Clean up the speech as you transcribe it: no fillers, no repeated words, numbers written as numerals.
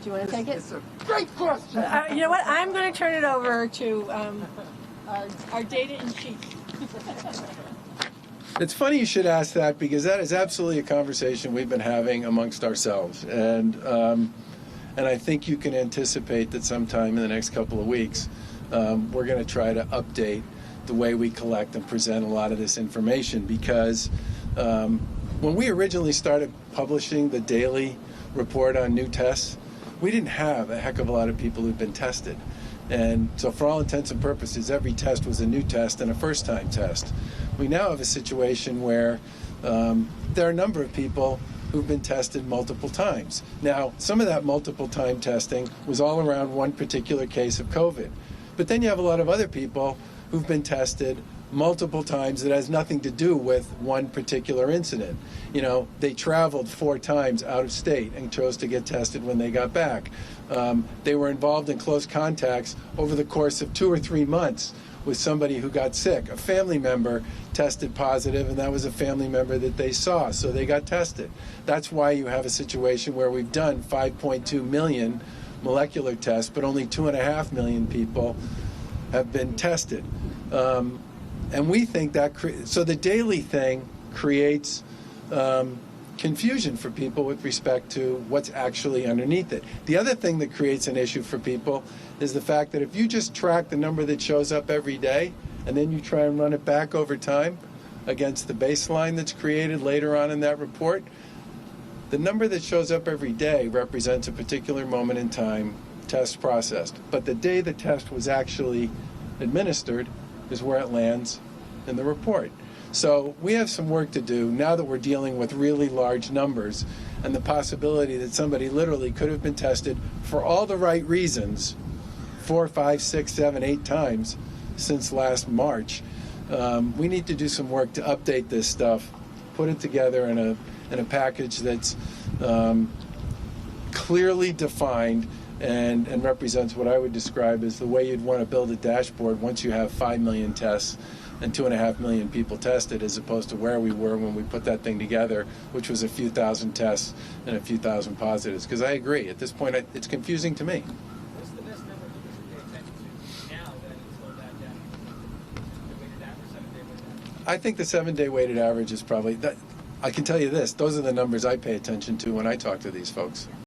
Do you want to take it? It's a great question. You know what? I'm going to turn it over to our data in chief. It's funny you should ask that, because that is absolutely a conversation we've been having amongst ourselves, and I think you can anticipate that sometime in the next couple of weeks we're going to try to update the way we collect and present a lot of this information, because when we originally started publishing the daily report on new tests, we didn't have a heck of a lot of people who'd been tested. And so for all intents and purposes, every test was a new test and a first-time test. We now have a situation where there are a number of people who've been tested multiple times. Now, some of that multiple time testing was all around one particular case of COVID. But then you have a lot of other people who've been tested multiple times that has nothing to do with one particular incident. You know, they traveled 4 times out of state and chose to get tested when they got back. They were involved in close contacts over the course of 2 or 3 months with somebody who got sick. A family member tested positive, and that was a family member that they saw, so they got tested. That's why you have a situation where we've done 5.2 million molecular tests, but only 2.5 million people have been tested. And we think that, so the daily thing creates confusion for people with respect to what's actually underneath it. The other thing that creates an issue for people is the fact that if you just track the number that shows up every day, and then you try and run it back over time against the baseline that's created later on in that report, the number that shows up every day represents a particular moment in time, test processed. But the day the test was actually administered is where it lands in the report. So we have some work to do now that we're dealing with really large numbers, and the possibility that somebody literally could have been tested for all the right reasons 4, 5, 6, 7, 8 times since last March. We need to do some work to update this stuff, put it together in a package that's clearly defined and represents what I would describe as the way you'd want to build a dashboard once you have 5 million tests and 2.5 million people tested, as opposed to where we were when we put that thing together, which was a few thousand tests and a few thousand positives. Because I agree, at this point, it's confusing to me. What's the best number people should pay attention to now that it's slowed back down? The weighted average, 7-day weighted average? I think the 7-day weighted average is probably, I can tell you this, those are the numbers I pay attention to when I talk to these folks.